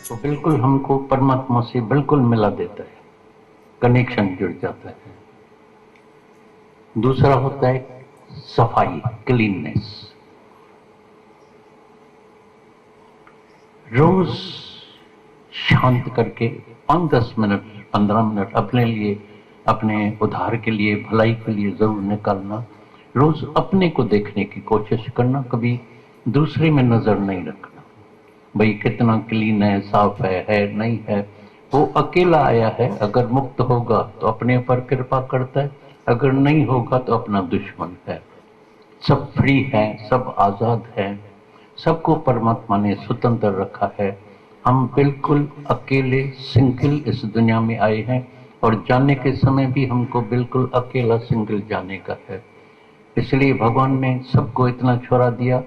तो बिल्कुल हमको परमात्मा से बिल्कुल मिला देता है, कनेक्शन जुड़ जाता है। दूसरा होता है सफाई, क्लीननेस। रोज शांत करके 5-10 मिनट 15 मिनट अपने लिए, अपने उद्धार के लिए, भलाई के लिए जरूर निकालना। रोज अपने को देखने की कोशिश करना, कभी दूसरे में नजर नहीं रखना, भाई कितना क्लीन है, साफ है नहीं है। वो अकेला आया है, अगर मुक्त होगा तो अपने ऊपर कृपा करता है, अगर नहीं होगा तो अपना दुश्मन है। सब फ्री है, सब आजाद है, सबको परमात्मा ने स्वतंत्र रखा है। हम बिल्कुल अकेले सिंगल इस दुनिया में आए हैं, और जाने के समय भी हमको बिल्कुल अकेला सिंगल जाने का है। इसलिए भगवान ने सबको इतना छोड़ा दिया,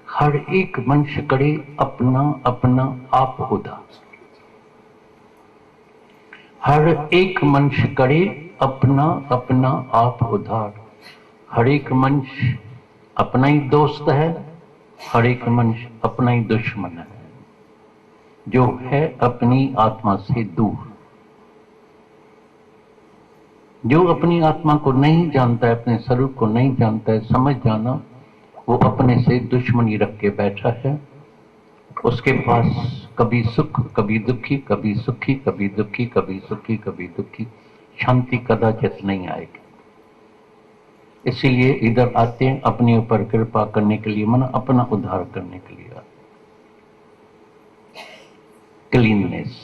हर एक मनुष्य करे अपना अपना आप उद्धार। हर एक मनुष्य करे अपना अपना आप उद्धार। हर एक मनुष्य अपना ही दोस्त है, हर एक मनुष्य अपना ही दुश्मन है, जो है अपनी आत्मा से दूर। जो अपनी आत्मा को नहीं जानता है, अपने स्वरूप को नहीं जानता है, समझ जाना, वो अपने से दुश्मनी रख के बैठा है। उसके पास कभी सुख कभी दुखी, कभी सुखी कभी दुखी, कभी सुखी कभी दुखी, शांति कदाचित नहीं आएगी। इसीलिए इधर आते हैं अपने ऊपर कृपा करने के लिए, मन अपना उद्धार करने के लिए। क्लीननेस।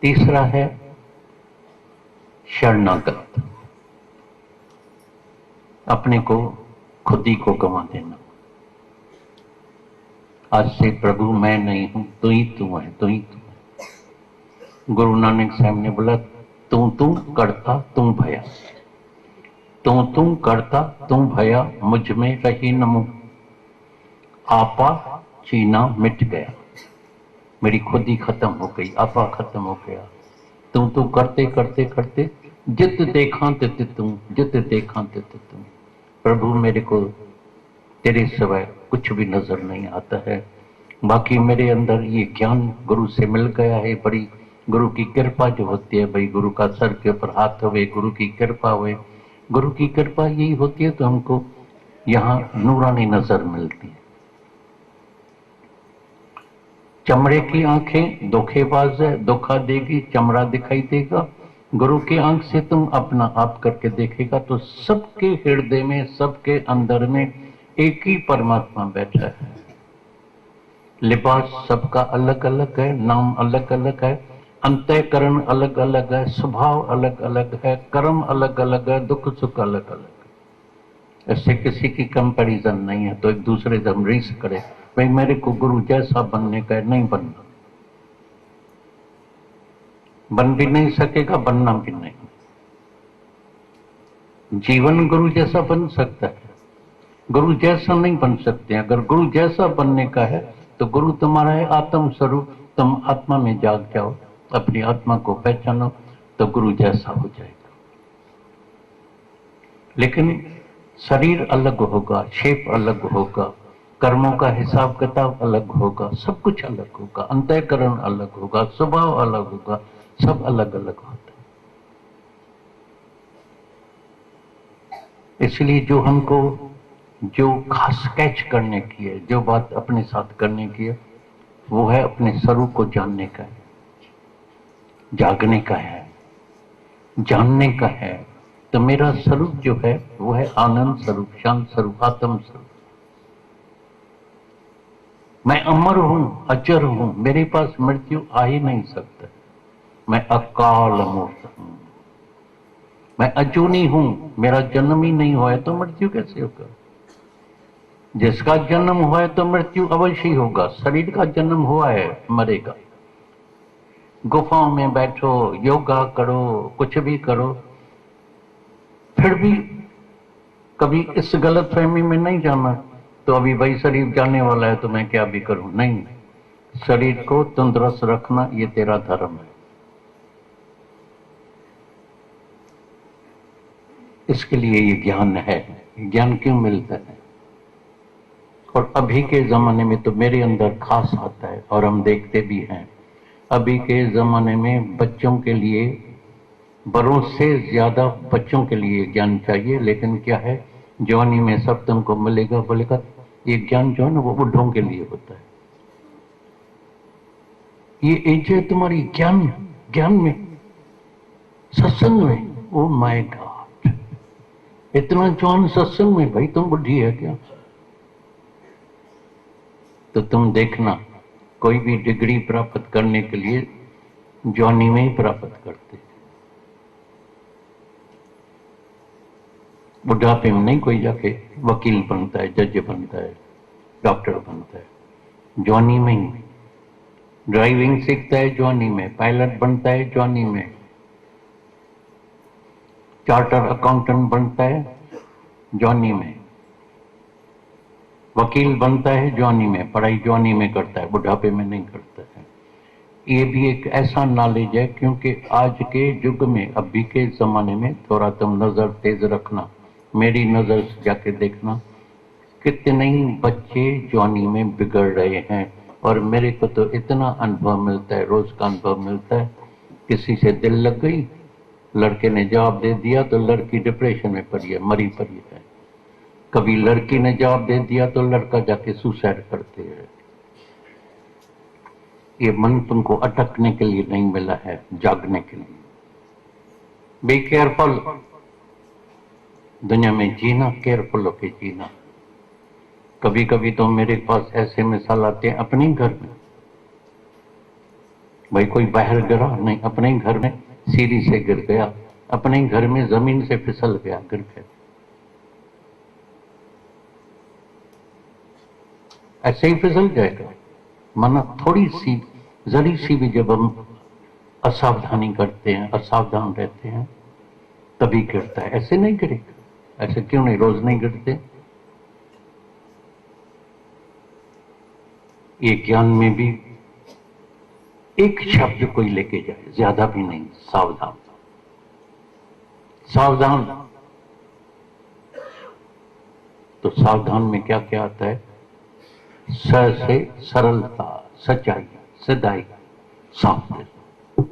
तीसरा है शरणागत, अपने को खुद ही को गंवा देना। आज से प्रभु मैं नहीं हूं, तू ही तू है, तू ही तू है। गुरु नानक साहब ने बोला, तू तू करता तू भया, तू तू करता तू भया, मुझ में रही नमो, आपा चीना मिट गया। मेरी खुद ही खत्म हो गई, आपा खत्म हो गया। तू तू करते करते करते जित देखा तित तू, जित देखा तित तू। प्रभु मेरे को तेरे सिवाय कुछ भी नजर नहीं आता है। बाकी मेरे अंदर ये ज्ञान गुरु से मिल गया है, बड़ी गुरु की कृपा जो होती है, भाई गुरु का सर के ऊपर हाथ हुए, गुरु की कृपा हुए। गुरु की कृपा यही होती है तो हमको यहाँ नूरानी नजर मिलती है। चमड़े की आंखें धोखेबाज है, धोखा देगी, चमड़ा दिखाई देगा। गुरु की आंख से तुम अपना आप करके देखेगा तो सबके हृदय में, सबके अंदर में एक ही परमात्मा बैठा है। लिबास सबका अलग अलग है, नाम अलग अलग है, अंतःकरण अलग अलग है, स्वभाव अलग अलग है, कर्म अलग अलग है, दुख सुख अलग अलग है। ऐसे किसी की कंपैरिजन नहीं है। तो एक दूसरे से हम रीस करे, भाई मेरे को गुरु जैसा बनने का है, नहीं बनना, बन भी नहीं सकेगा, बनना भी नहीं। जीवन गुरु जैसा बन सकता है, गुरु जैसा नहीं बन सकते। अगर गुरु जैसा बनने का है तो गुरु तुम्हारा है आत्म स्वरूप, तुम आत्मा में जाग जाओ, अपनी आत्मा को पहचानो तो गुरु जैसा हो जाएगा। लेकिन शरीर अलग होगा, शेप अलग होगा, कर्मों का हिसाब किताब अलग होगा, सब कुछ अलग होगा, अंतःकरण अलग होगा, स्वभाव अलग होगा, सब अलग अलग होता है। इसलिए जो हमको जो खास कैच करने की है, जो बात अपने साथ करने की है, वो है अपने स्वरूप को जानने का है, जागने का है, जानने का है। तो मेरा स्वरूप जो है वो है आनंद स्वरूप, शांत स्वरूप, आत्म स्वरूप। मैं अमर हूं, अजर हूं, मेरे पास मृत्यु आ ही नहीं सकता। मैं अकाल मूर्त हूं, मैं अजूनी हूं, मेरा जन्म ही नहीं हुआ है तो मृत्यु कैसे होगा। जिसका जन्म हुआ है तो मृत्यु अवश्य ही होगा। शरीर का जन्म हुआ है, मरेगा। गुफाओं में बैठो, योगा करो, कुछ भी करो, फिर भी कभी इस गलत फहमी में नहीं जाना तो अभी भाई शरीर जाने वाला है तो मैं क्या भी करूं। नहीं, शरीर को तंदुरुस्त रखना ये तेरा धर्म है। इसके लिए ये ज्ञान है। ज्ञान क्यों मिलता है? और अभी के जमाने में तो मेरे अंदर खास आता है, और हम देखते भी हैं अभी के जमाने में बच्चों के लिए, बड़ों से ज्यादा बच्चों के लिए ज्ञान चाहिए, लेकिन क्या है, जवानी में सब तुमको मिलेगा बोलेगा। ये ज्ञान जो है ना वो बुढ़ों के लिए होता है। ये एज है तुम्हारी ज्ञान, ज्ञान में, सत्संग में। ओ माय गॉड, इतना जवान सत्संग में, भाई तुम बुढ़ी है क्या? तो तुम देखना, कोई भी डिग्री प्राप्त करने के लिए जवानी में ही प्राप्त करते, बुढ़ापे में नहीं कोई जाके वकील बनता है, जज बनता है, डॉक्टर बनता है। जवानी में ही ड्राइविंग सीखता है, जवानी में पायलट बनता है, जवानी में चार्टर अकाउंटेंट बनता है, जवानी में वकील बनता है, जवानी में पढ़ाई जवानी में करता है, बुढ़ापे में नहीं करता है। ये भी एक ऐसा नॉलेज है, क्योंकि आज के युग में, अभी के जमाने में, थोड़ा तुम नजर तेज रखना, मेरी नजर से जाके देखना, कितने ही बच्चे जवानी में बिगड़ रहे हैं। और मेरे को तो इतना अनुभव मिलता है, रोज का अनुभव मिलता है। किसी से दिल लग गई, लड़के ने जवाब दे दिया तो लड़की डिप्रेशन में पड़ी है, मरी पड़ी है। कभी लड़की ने जवाब दे दिया तो लड़का जाके सुसाइड करते हैं। ये मन तुमको अटकने के लिए नहीं मिला है, जागने के लिए। बी केयरफुल, दुनिया में जीना केयरफुल होके जीना। कभी कभी तो मेरे पास ऐसे मिसाल आते हैं अपने घर में, भाई कोई बाहर गिरा नहीं, अपने ही घर में सीढ़ी से गिर गया, अपने ही घर में जमीन से फिसल गया, गिर गया। ऐसे ही फिसल जाएगा। माना थोड़ी सी, जरी सी भी जब हम असावधानी करते हैं, असावधान रहते हैं, तभी गिरता है। ऐसे नहीं गिरेगा। ऐसे क्यों नहीं, रोज नहीं गिरते। ये ज्ञान में भी एक शब्द कोई लेके जाए, ज्यादा भी नहीं, सावधान। सावधान, तो सावधान में क्या क्या आता है? स से सरलता, सच्चाई, सदाई, साफ दिल।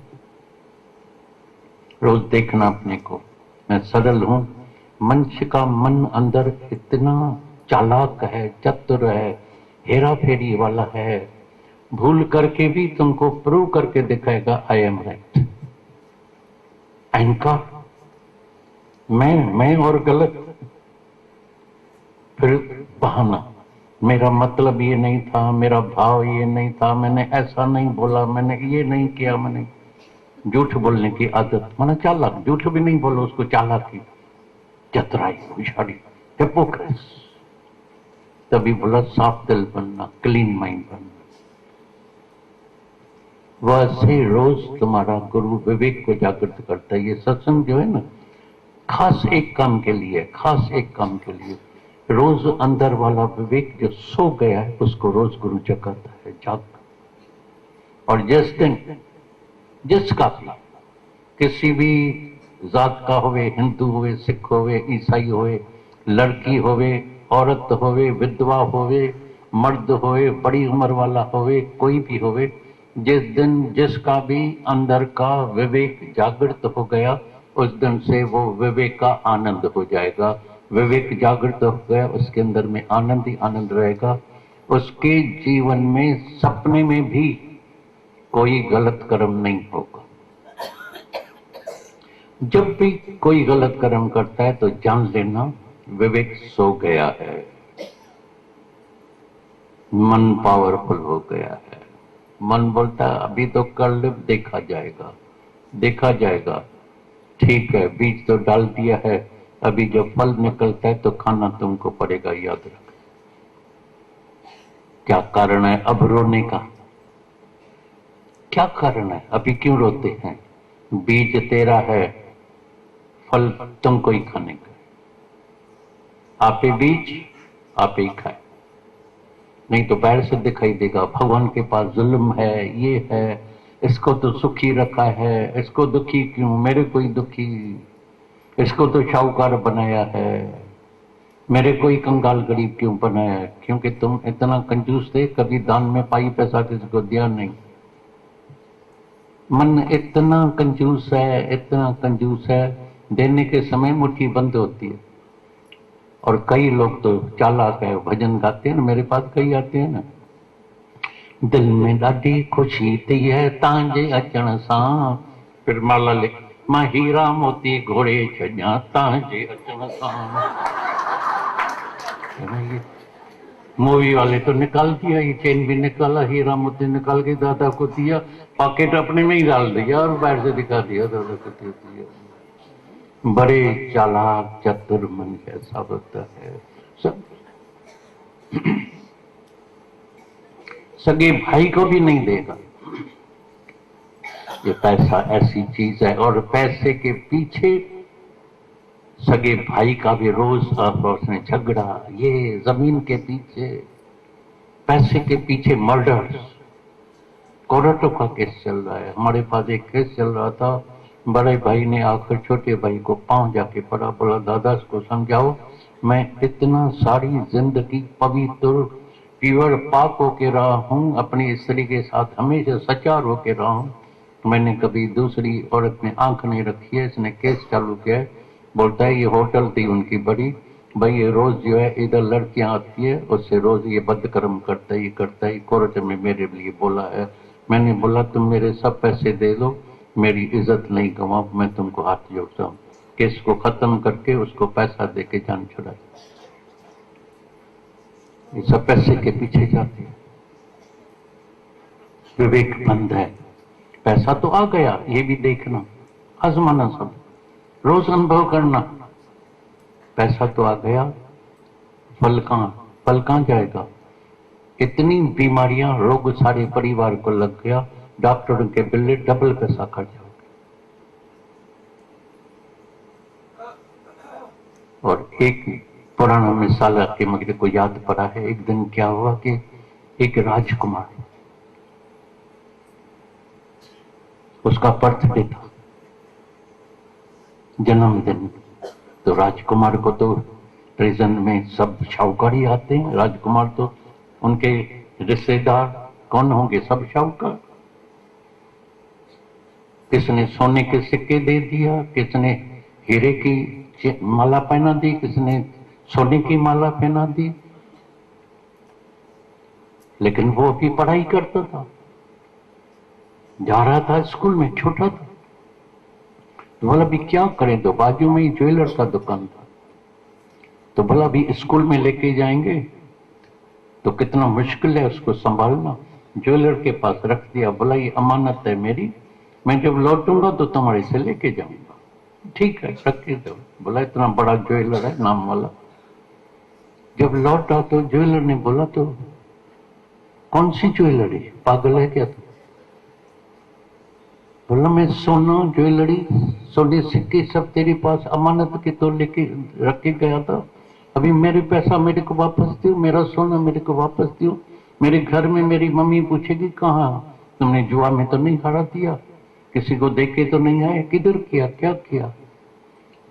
रोज देखना अपने को, मैं सरल हूं। मनुष्य का मन अंदर इतना चालाक है, चतुर है, हेरा फेरी वाला है, भूल करके भी तुमको प्रूव करके दिखाएगा आई एम राइट। अहंकार, मैं और गलत, फिर बहाना, मेरा मतलब ये नहीं था, मेरा भाव ये नहीं था, मैंने ऐसा नहीं बोला, मैंने ये नहीं किया, मैंने झूठ बोलने की आदत, माना चालाक, झूठ भी नहीं बोलो उसको चालाकी, चतुराई, होशियारी, हिपोक्रेसी। तभी बोला साफ दिल बनना, क्लीन माइंड बनना। वैसे रोज तुम्हारा गुरु विवेक को जागृत करता है। ये सत्संग जो है ना, खास एक काम के लिए, खास एक काम के लिए। रोज अंदर वाला विवेक जो सो गया है उसको रोज गुरु जगाता है, जाग। और जिस दिन जिसका भी, किसी भी जात का होवे, हिंदू होवे, सिख होवे, ईसाई होवे, लड़की होवे, औरत होवे, विधवा होवे, मर्द होवे, बड़ी उम्र वाला होवे, कोई भी होवे, जिस दिन जिसका भी अंदर का विवेक जागृत हो गया, उस दिन से वो विवेक का आनंद हो जाएगा। विवेक जागृत हो गया, उसके अंदर में आनंद ही आनंद रहेगा। उसके जीवन में सपने में भी कोई गलत कर्म नहीं होगा। जब भी कोई गलत कर्म करता है तो जान लेना विवेक सो गया है, मन पावरफुल हो गया है। मन बोलता है अभी तो कर ले, देखा जाएगा, देखा जाएगा। ठीक है, बीज तो डाल दिया है, अभी जब फल निकलता है तो खाना तुमको पड़ेगा, याद रख। क्या कारण है अब रोने का? क्या कारण है, अभी क्यों रोते हैं? बीज तेरा है, फल तुमको ही खाने का। आप ही बीज, आप ही खाए, नहीं तो बाहर से दिखाई देगा भगवान के पास जुल्म है, ये है, इसको तो सुखी रखा है, इसको दुखी क्यों, मेरे कोई दुखी, इसको तो शाहूकार बनाया है, मेरे कोई कंगाल गरीब क्यों बनाया है? क्योंकि तुम इतना कंजूस थे, कभी दान में पाई पैसा किसी को दिया नहीं। मन इतना कंजूस है, इतना कंजूस है, देने के समय मुट्ठी बंद होती है। और कई लोग तो चालाक है, भजन गाते हैं ना, मेरे पास कई आते हैं ना, दिल में ॾाढी खुशी थी है तांजे अचण सां, फिर माला लिख, मां हीरा मोती घोड़े छॾियां तांजे अचण सां। ये मूवी वाले तो निकाल दिया, ये चेन भी निकाला, हीरा मोती निकाल के दादा को दिया, पॉकेट अपने में ही डाल दिया और बाहर से दिखा दिया दादा को दे दिया। बड़े चालाक चतुर मन ऐसा होता है। सब सगे भाई को भी नहीं देगा। ये पैसा ऐसी चीज है, और पैसे के पीछे सगे भाई का भी रोज आपस में झगड़ा, ये जमीन के पीछे, पैसे के पीछे मर्डर, कोर्टों का केस चल रहा है। हमारे पास एक केस चल रहा था, बड़े भाई ने आकर छोटे भाई को पांव जाके पड़ा, बोला दादा इसको समझाओ, मैं इतना सारी जिंदगी पवित्र प्योर पाक होके रहा हूँ, अपनी स्त्री के साथ हमेशा सचार होके रहा हूँ, मैंने कभी दूसरी औरत में आंख नहीं रखी है। इसने केस चालू किया है, बोलता है ये होटल थी उनकी बड़ी, भाई ये रोज जो है इधर लड़कियां आती है, उससे रोज ये बदकर्म करता है, ये करता है, कोर्ट में मेरे लिए बोला है। मैंने बोला तुम मेरे सब पैसे दे दो, मेरी इज्जत नहीं गंवाओ, मैं तुमको हाथ जोड़ता हूँ। केस को खत्म करके उसको पैसा दे के जान छुड़ाई। ये सब पैसे के पीछे जाती है। विवेक बंद है। पैसा तो आ गया, ये भी देखना, आजमाना, सब रोज अनुभव करना। पैसा तो आ गया, फल कहां जाएगा? इतनी बीमारियां, रोग सारे परिवार को लग गया, डॉक्टरों के बिल डबल पैसा खर्च हो गया। और एक पुराना मिसाल आपके मेरे को याद पड़ा है। एक दिन क्या हुआ कि एक राजकुमार, उसका बर्थडे था, जन्मदिन। तो राजकुमार को तो प्रिजन में सब शाहूकारी आते हैं, राजकुमार तो उनके रिश्तेदार कौन होंगे, सब शाहूकार। किसने सोने के सिक्के दे दिया, किसने हीरे की माला पहना दी, किसने सोने की माला पहना दी। लेकिन वो भी पढ़ाई करता था, जा रहा था स्कूल में, छोटा था। तो बोला भी क्या करें, तो बाजू में ही ज्वेलर का दुकान था। तो बोला भी स्कूल में लेके जाएंगे तो कितना मुश्किल है उसको संभालना। ज्वेलर के पास रख दिया, बोला ये अमानत है मेरी, मैं जब लौटूंगा तो तुम्हारे से लेके जाऊंगा। ठीक है, रख के दो। बोला इतना बड़ा ज्वेलर है नाम वाला। जब लौटा तो ज्वेलर ने बोला तो कौन सी ज्वेलरी, पागल है क्या तू? बोला मैं सोना ज्वेलरी सोने सिक्के सब तेरे पास अमानत के तो लेके रख के गया था, अभी मेरे पैसा मेरे को वापस दो, मेरा सोना मेरे को वापस दो। मेरे घर में मेरी मम्मी पूछेगी कहाँ, तुमने जुआ में तो नहीं हरा दिया, किसी को देके तो नहीं आए, किधर किया, क्या किया।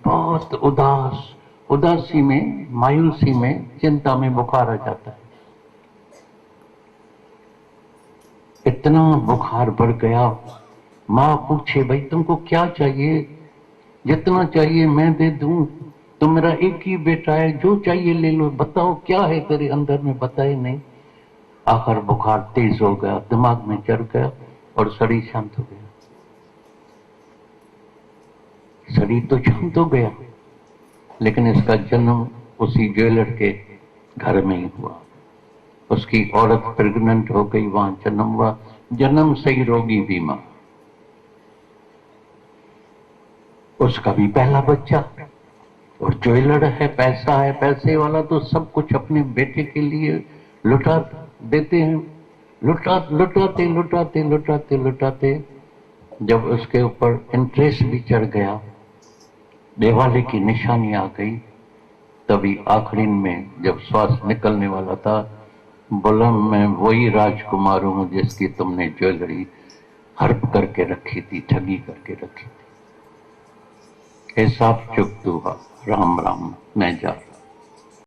बहुत उदासी में, मायूसी में, चिंता में बुखार आ जाता है। इतना बुखार बढ़ गया, माँ पूछे भाई तुमको क्या चाहिए, जितना चाहिए मैं दे दूं, तो मेरा एक ही बेटा है, जो चाहिए ले लो, बताओ क्या है तेरे अंदर में, बताए नहीं। आखिर बुखार तेज हो गया, दिमाग में चढ़ गया और शरीर शांत हो गया। शरीर तो शांत हो गया, लेकिन इसका जन्म उसी ज्वेलर के घर में ही हुआ। उसकी औरत प्रेग्नेंट हो गई, वहां जन्म हुआ, जन्म से ही रोगी बीमार, उसका भी पहला बच्चा। और ज्वेलर है, पैसा है, पैसे वाला तो सब कुछ अपने बेटे के लिए लुटा देते हैं। लुटाते लुटाते लुटाते लुटाते जब उसके ऊपर इंटरेस्ट भी चढ़ गया, दिवाली की निशानी आ गई, तभी आखिरी में जब श्वास निकलने वाला था, बोला मैं वही राजकुमार हूं जिसकी तुमने ज्वेलरी हड़प करके रखी थी, ठगी करके रखी थी। हिसाब चुकता हुआ, राम राम, मैं जा